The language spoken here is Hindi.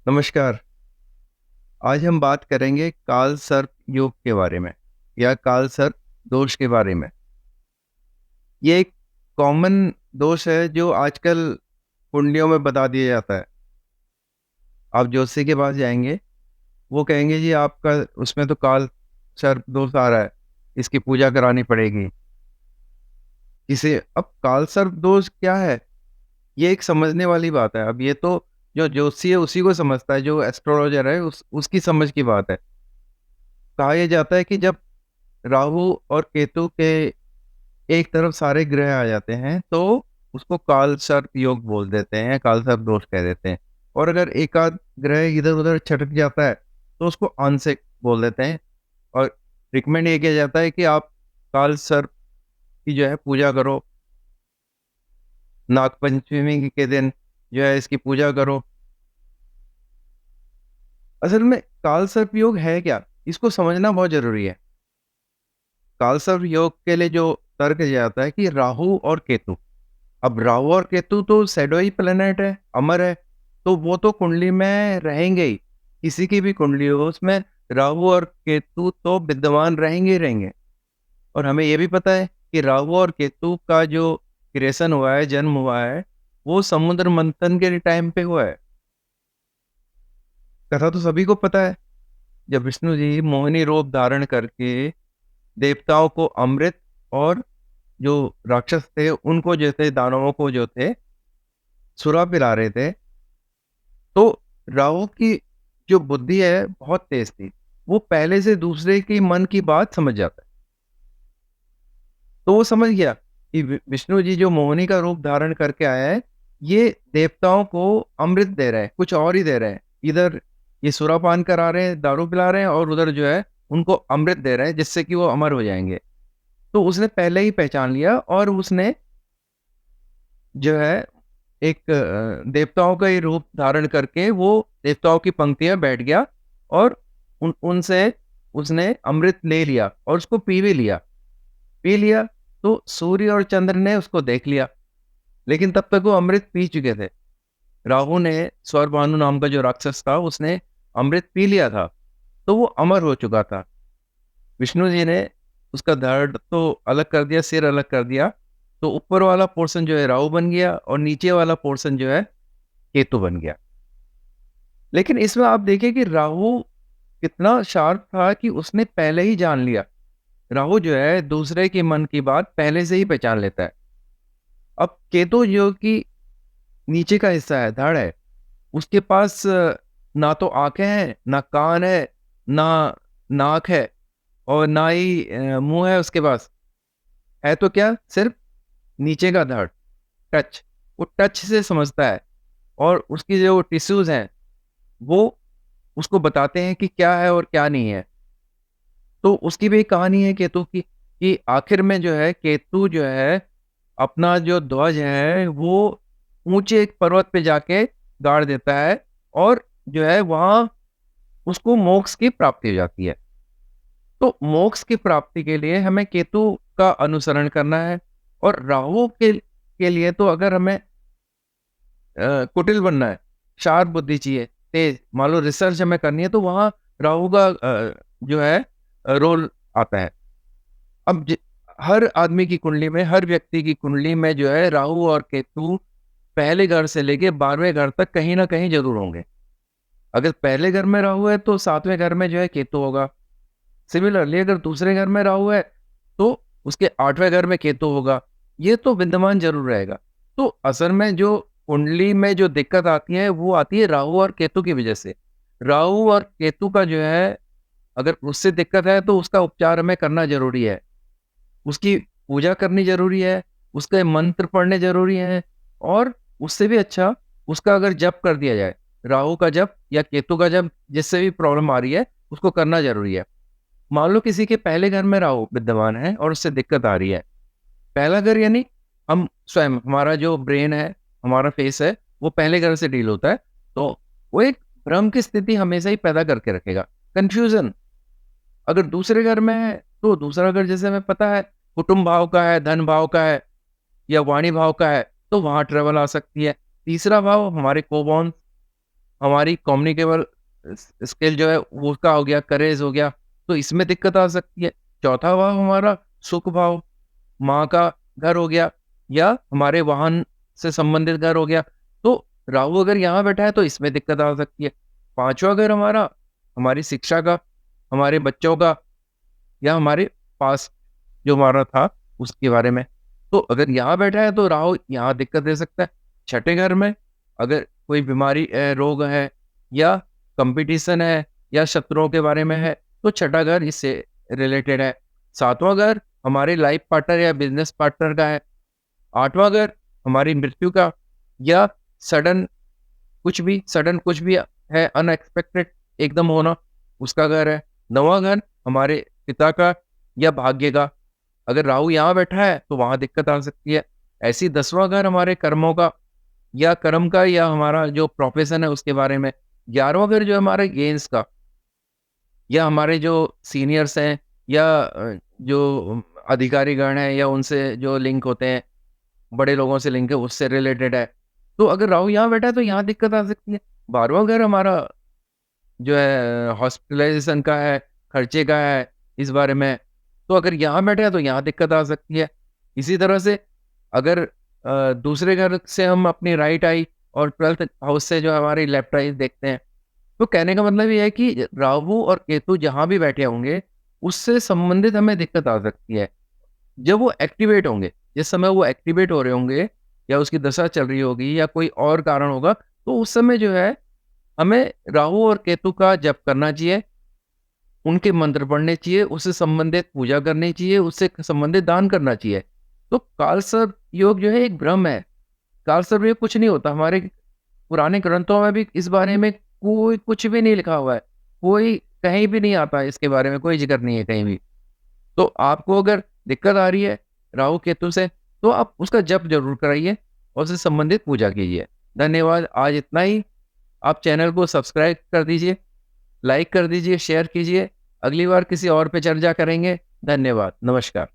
नमस्कार। आज हम बात करेंगे काल सर्प योग के बारे में या काल सर्प दोष के बारे में। ये एक कॉमन दोष है जो आजकल कुंडलियों में बता दिया जाता है। आप ज्योतिषी के पास जाएँगे, वो कहेंगे जी आपका उसमें तो काल सर्प दोष आ रहा है, इसकी पूजा करानी पड़ेगी। इसे अब काल सर्प दोष क्या है? ये एक समझने वाली बात है। अब ये तो जो ज्योतिषी है उसी को समझता है, जो एस्ट्रोलॉजर है उसकी समझ की बात है। कहा यह जाता है कि जब राहु और केतु के एक तरफ सारे ग्रह आ जाते हैं, तो उसको काल सर्प योग बोल देते हैं, काल सर्प दोष कह देते हैं। और अगर एक आध ग्रह इधर-उधर छटक जाता है, तो उसको आंशिक बोल देते हैं। और रिकमेंड ये किया जाता है कि आप काल सर्प की जो है पूजा करो, नागपंचमी के दिन जो है इसकी पूजा करो। असल में काल सर्प योग है क्या? इसको समझना बहुत ज़रूरी है। कालसर्प योग के लिए जो तर्क दिया जाता है कि राहु और केतु, अब राहु और केतु तो शैडोई प्लेनेट है, अमर है, तो वो तो कुंडली में रहेंगे ही। किसी की भी कुंडली हो उसमें राहु और केतु तो विद्यमान रहेंगे ही रहेंगे। और हमें ये भी पता है कि राहु और केतु का जो क्रिएशन हुआ है, जन्म हुआ है, वो समुद्र मंथन के टाइम पे हुआ है। कथा तो सभी को पता है, जब विष्णु जी मोहिनी रूप धारण करके देवताओं को अमृत और जो राक्षस थे उनको जो थे दानवों को जो थे सुरा पिला रहे थे, तो राहु की जो बुद्धि है बहुत तेज थी। वो पहले से दूसरे के मन की बात समझ जाता है। तो वो समझ गया कि विष्णु जी जो मोहिनी का रूप धारण करके आया है, ये देवताओं को अमृत दे रहे हैं, कुछ और ही दे रहे हैं। इधर ये सुरापान करा रहे हैं, दारू पिला रहे हैं और उधर जो है उनको अमृत दे रहे हैं जिससे कि वो अमर हो जाएँगे। तो उसने पहले ही पहचान लिया और उसने जो है एक देवताओं का ही रूप धारण करके वो देवताओं की पंक्ति में बैठ गया और उनसे उसने अमृत ले लिया और उसको पी भी लिया। पी लिया तो सूर्य और चंद्र ने उसको देख लिया, लेकिन तब तक वो अमृत पी चुके थे। राहु ने स्वरभानु नाम का जो राक्षस था उसने अमृत पी लिया था, तो वो अमर हो चुका था। विष्णु जी ने उसका धड़ तो अलग कर दिया, सिर अलग कर दिया, तो ऊपर वाला पोर्शन जो है राहु बन गया और नीचे वाला पोर्शन जो है केतु बन गया। लेकिन इसमें आप देखिए कि राहु कितना शार्प था कि उसने पहले ही जान लिया। राहु जो है दूसरे के मन की बात पहले से ही पहचान लेता है। अब केतु जो कि नीचे का हिस्सा है, धड़ है, उसके पास ना तो आँखें हैं, ना कान है, ना नाक है और ना ही मुँह है उसके पास। है तो क्या? सिर्फ़ नीचे का धड़, टच। वो टच से समझता है और उसकी जो टिश्यूज़ हैं, वो उसको बताते हैं कि क्या है और क्या नहीं है। तो उसकी भी एक कहानी है केतु की कि आखिर में जो है केतु जो है अपना जो ध्वज है वो ऊँचे एक पर्वत पे जाके गाड़ देता है और जो है वहाँ उसको मोक्ष की प्राप्ति हो जाती है। तो मोक्ष की प्राप्ति के लिए हमें केतु का अनुसरण करना है और राहु के लिए तो अगर हमें कुटिल बनना है, शार्प बुद्धि चाहिए, तेज मान लो रिसर्च हमें करनी है तो वहाँ राहु का जो है रोल आता है। अब हर आदमी की कुंडली में, हर व्यक्ति की कुंडली में जो है राहु और केतु पहले घर से लेके 12वें घर तक कहीं न कहीं ज़रूर होंगे। अगर पहले घर में राहु है तो 7वें घर में जो है केतु होगा। सिमिलरली अगर दूसरे घर में राहु है, तो उसके 8वें घर में केतु होगा। ये तो विद्यमान ज़रूर रहेगा। तो असल में जो कुंडली में जो दिक्कत आती है, वो आती है राहु और केतु की वजह से। राहु और केतु का जो है, अगर उससे दिक्कत है, तो उसका उपचार हमें करना ज़रूरी है। उसकी पूजा करनी ज़रूरी है, उसके मंत्र पढ़ने ज़रूरी हैं और उससे भी अच्छा उसका अगर जप कर दिया जाए, राहु का जप या केतु का जप, जिससे भी प्रॉब्लम आ रही है, उसको करना ज़रूरी है। मान लो किसी के पहले घर में राहु विद्यमान है और उससे दिक्कत आ रही है। पहला घर यानी हम स्वयं, हमारा जो ब्रेन है, हमारा फेस है, वो पहले घर से डील होता है। तो वो एक भ्रम की स्थिति हमेशा ही पैदा करके रखेगा, कन्फ्यूज़न। अगर दूसरे घर में है, तो दूसरा घर जैसे हमें पता है कुटुंब भाव का है, धन भाव का है या वाणी भाव का है, तो वहाँ ट्रबल आ सकती है। तीसरा भाव हमारे कोबॉन्स, हमारी कम्युनिकेबल स्किल जो है वो उसका हो गया, करेज हो गया, तो इसमें दिक्कत आ सकती है। चौथा भाव हमारा सुख भाव, माँ का घर हो गया या हमारे वाहन से संबंधित घर हो गया। तो राहु अगर यहाँ बैठा है तो इसमें दिक्कत आ सकती है। पांचवा घर हमारा हमारी शिक्षा का, हमारे बच्चों का या हमारे पास जो हमारा था उसके बारे में। तो अगर यहाँ बैठा है तो राहु यहाँ दिक्कत दे सकता है। छठे घर में अगर कोई बीमारी रोग है या कंपटीशन है या शत्रुओं के बारे में है तो छठा घर इससे रिलेटेड है। सातवां घर हमारे लाइफ पार्टनर या बिजनेस पार्टनर का है। आठवां घर हमारी मृत्यु का या सडन कुछ भी है, अनएक्सपेक्टेड एकदम होना, उसका घर है। नौवां घर हमारे पिता का या भाग्य का। अगर राहु यहाँ बैठा है तो वहां दिक्कत आ सकती है। ऐसी 10वां घर हमारे कर्मों का या कर्म का या हमारा जो प्रोफेशन है उसके बारे में। 11वां घर जो है हमारे गेंस का या हमारे जो सीनियर्स हैं या जो अधिकारी गण है या उनसे जो लिंक होते हैं, बड़े लोगों से लिंक है, उससे रिलेटेड है। तो अगर राहु यहाँ बैठा है तो यहाँ दिक्कत आ सकती है। 12वां घर हमारा जो है हॉस्पिटलाइजेशन का है, खर्चे का है, इस बारे में। तो अगर यहाँ बैठे हैं तो यहाँ दिक्कत आ सकती है। इसी तरह से अगर दूसरे घर से हम अपनी राइट आई और 12th हाउस से जो हमारी लेफ्ट आई देखते हैं, तो कहने का मतलब ये है कि राहु और केतु जहाँ भी बैठे होंगे, उससे संबंधित हमें दिक्कत आ सकती है। जब वो एक्टिवेट होंगे, जिस समय वो एक्टिवेट हो रहे होंगे या उसकी दशा चल रही होगी या कोई और कारण होगा, तो उस समय जो है हमें राहु और केतु का जप करना चाहिए, उनके मंत्र पढ़ने चाहिए, उससे संबंधित पूजा करनी चाहिए, उससे संबंधित दान करना चाहिए। तो कालसर्प योग जो है एक भ्रम है, कालसर्प योग कुछ नहीं होता। हमारे पुराने ग्रंथों में भी इस बारे में कोई कुछ भी नहीं लिखा हुआ है, कोई कहीं भी नहीं आता है, इसके बारे में कोई जिक्र नहीं है कहीं भी। तो आपको अगर दिक्कत आ रही है राहु केतु से तो आप उसका जप जरूर कराइए और उससे संबंधित पूजा कीजिए। धन्यवाद, आज इतना ही। आप चैनल को सब्सक्राइब कर दीजिए, लाइक कर दीजिए, शेयर कीजिए। अगली बार किसी और पे चर्चा करेंगे। धन्यवाद, नमस्कार।